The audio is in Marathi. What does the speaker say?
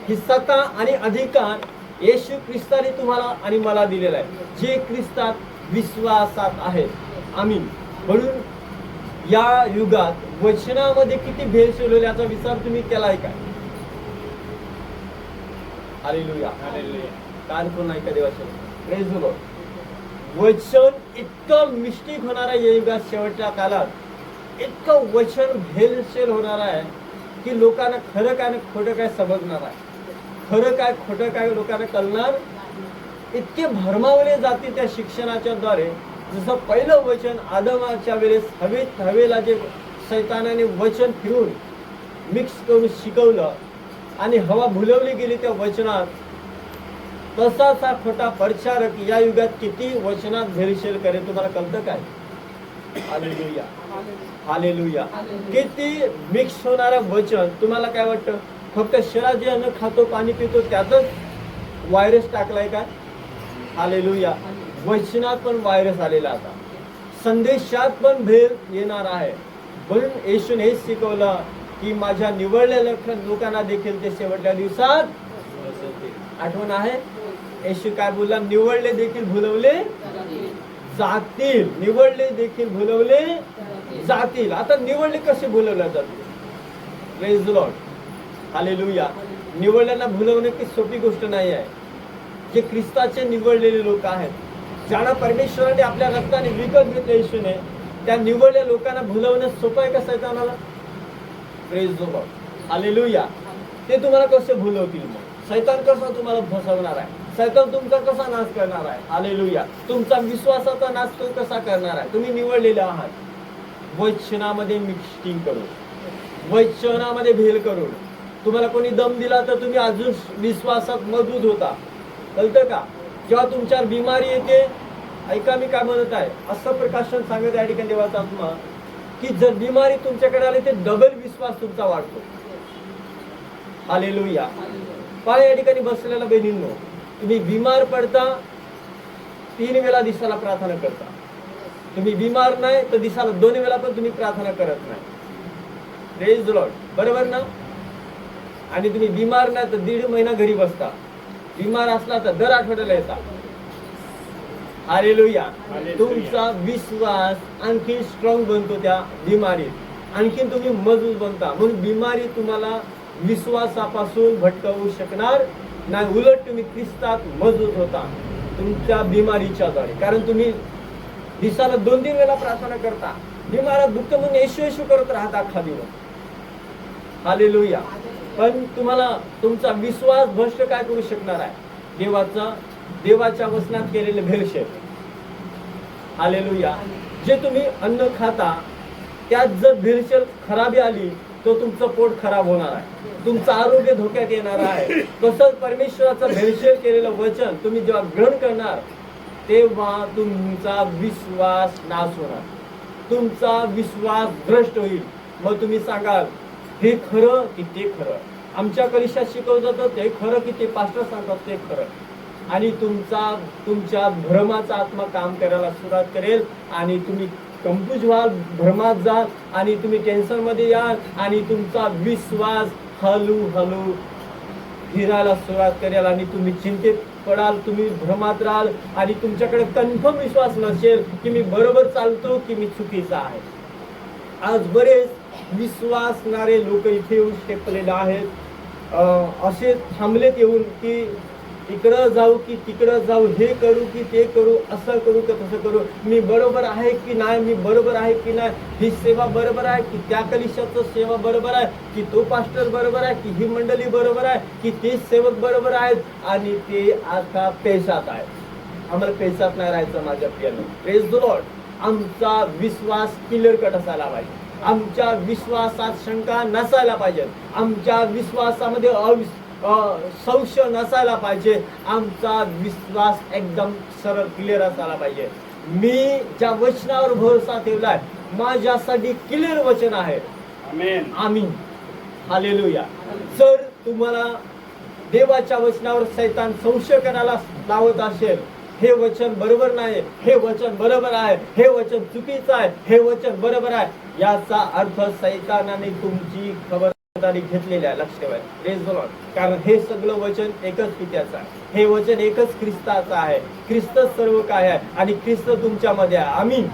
ही सत्ता आणि अधिकार येशू ख्रिस्ताने तुम्हाला आणि मला दिलेला आहे, जे ख्रिस्तात विश्वासात आहेत. आमीन. म्हणून या युगात वचनामध्ये किती भेसळ होईल याचा विचार तुम्ही केलाय काय? हालेलुया. कान करून ऐका देवाचे. Praise the Lord. वचन इतकं मिस्टिक होणार आहे या युगात, शेवटच्या काळात इतकं वचन भेलसेल होणार आहे की लोकांना खरं काय आणि खोटं काय समजणार आहे. खरं काय खोटं काय लोकांना कळणार. इतके भरमावले जाते त्या शिक्षणाच्या द्वारे. जसं पहिलं वचन आदमाच्या वेळेस हवेला जे शैतानाने वचन फिरून मिक्स करून शिकवलं आणि हवा भुलवली गेली त्या वचनात, तसाच हा खोटा प्रचारक या युगात किती वचनात भेलसेल करेल तुम्हाला कळतं काय? हालेलुया. हालेलुया. किती मिक्स होणारं वचन. तुम्हाला काय वाटतं फक्त शरीरात जे अन्न खातो पाणी पितो त्यातच व्हायरस टाकलाय काय? हालेलुया. वचनात पण व्हायरस आलेला आता, संदेशात पण भेद येणार आहे. म्हणून येशूने हेच शिकवलं की माझ्या निवडलेल्या लोकांना देखील ते शेवटच्या दिवसात. आठवण आहे येशू काय बोलला? निवडले देखील भुलवले जातील. निवडले देखील भुलवले जातील. आता निवडले कसे भुलवले जातील? Praise the lord. हालेलुया. निवडलेला भुलवणे की सोपी गोष्ट नाही आहे. जे ख्रिस्ताचे निवडलेले लोक आहेत, ज्यांना परमेश्वराने आपल्या रक्ताने विकत घेतले येशूने, त्या निवडलेल्या लोकांना भुलवणं सोपं आहे का सैतानाला? Praise the lord. हालेलुया. ते तुम्हाला कसे भुलवतील? मग सैतान कसा तुम्हाला फसवणार आहे? सैतान तुमचा कसा नाश करणार आहे? हालेलुया. तुमचा विश्वासाचा नाश तो कसा करणार आहे? तुम्ही निवडलेले आहात वचनामध्ये मिक्सिंग करून, वचनामध्ये भेल करून. तुम्हाला कोणी दम दिला तर तुम्ही अजून विश्वासात मजबूत होता. कळतं का? जेव्हा तुमच्यावर बिमारी येते, ऐका मी काय म्हणत आहे, असं प्रकाशन सांगत या ठिकाणी देवाचा आत्मा, की जर बिमारी तुमच्याकडे आली ते डबल विश्वास तुमचा वाढतो. हालेलुया. पाय या ठिकाणी बसलेला बहिणींनो, तुम्ही बिमार पडता 3 वेळा दिवसाला प्रार्थना करता. तुम्ही बिमार नाही तर दिवसाला 2 वेळा पण तुम्ही प्रार्थना करत नाही. Praise the Lord. बरोबर ना? आणि तुम्ही बिमार नाही तर 1.5 महिना घरी बसता. बिमार असला तर दर आठवड्याला येता. हालेलुया. तुमचा विश्वास आणखी स्ट्रॉंग बनतो त्या बिमारीत, आणखीन तुम्ही मजबूत बनता. म्हणून बिमारी तुम्हाला विश्वासापासून भटकवू शकणार नाही. उलट तुम्ही ख्रिस्तात मजबूत होता तुमच्या बिमारीच्या द्वारे. कारण तुम्ही दिवसाला 2-3 वेळा प्रार्थना करता. बिमारात दुःख म्हणून येशू करत राहता अख्खा दिवस. हालेलुया. पण तुम्हाला तुमचा विश्वास भ्रष्ट काय करू शकणार आहे? देवाच्या वचनात केलेले भेलसेल. हालेलुया. जे तुम्ही अन्न खाता त्यात जर भेलसेल खराबी आली तर तुमचं पोट खराब होणार आहे, तुमचं आरोग्य धोक्यात येणार आहे. तसंच परमेश्वराचं भेलसेल केलेलं वचन तुम्ही जेव्हा ग्रहण करणार तेव्हा तुमचा विश्वास नाश होणार, तुमचा विश्वास भ्रष्ट होईल. मग तुम्ही सांगाल हे खरं की ते खरं, आमच्या कलिशात शिकवलं जातं ते खरं की ते पास्टर सांगतात ते खरं. आणि तुमच्या भ्रमाचा आत्मा काम करायला सुरुवात करेल आणि तुम्ही कन्फ्यूज व्हाल, भ्रमात जाल आणि तुम्ही टेन्शन मध्ये याल आणि तुमचा विश्वास हळूहळू फिरायला सुरुवात करेल आणि तुम्ही चिंतेत पडाल, तुम्ही भ्रमात राहाल आणि तुमच्याकडे कन्फर्म विश्वास नसेल की मी बरोबर चालतो की मी चुकीचा आहे. आज बरेच विश्वासणारे लोक इथे येऊन टेकलेले आहेत. असे थांबलेत येऊन की इकडं जाऊ की तिकडं जाऊ, हे करू की ते करू, असं करू की तसं करू, मी बरोबर आहे की नाही, मी बरोबर आहे की नाही, ही सेवा बरोबर आहे की त्या कलिशाचं सेवा बरोबर आहे की तो पास्टर बरोबर आहे की ही मंडळी बरोबर आहे की ते सेवक बरोबर आहेत. आणि ते आता पैशात आहे. आम्हाला पैशात नाही राहायचं माझ्या प्रियानं. Praise the Lord. आमचा विश्वास क्लिअर कट असायला पाहिजे. आमच्या विश्वासात शंका नसायला पाहिजे. आमच्या विश्वासामध्ये संशय नसायला पाहिजे. आमचा विश्वास एकदम सरळ क्लिअर असायला पाहिजे. मी ज्या वचनावर भरोसा ठेवलाय माझ्यासाठी क्लिअर वचन आहे. आमेन. आमीन. हालेलुया. जर तुम्हाला देवाच्या वचनावर शैतान संशय करायला लावत असेल, हे वचन बरोबर नाही, हे वचन बरोबर आहे, हे वचन चुकीचं आहे, हे वचन बरोबर आहे, याचा अर्थ शैतानाने तुमची खबरदारी जबाबदारी घेतलेली आहे. लक्ष ठेवा. Praise the Lord. कारण हे सगळं वचन एकच पित्याचं आहे. हे वचन एकच ख्रिस्ताचं आहे. ख्रिस्त सर्व काय आहे आणि ख्रिस्त तुमच्यामध्ये आहे. आमीन.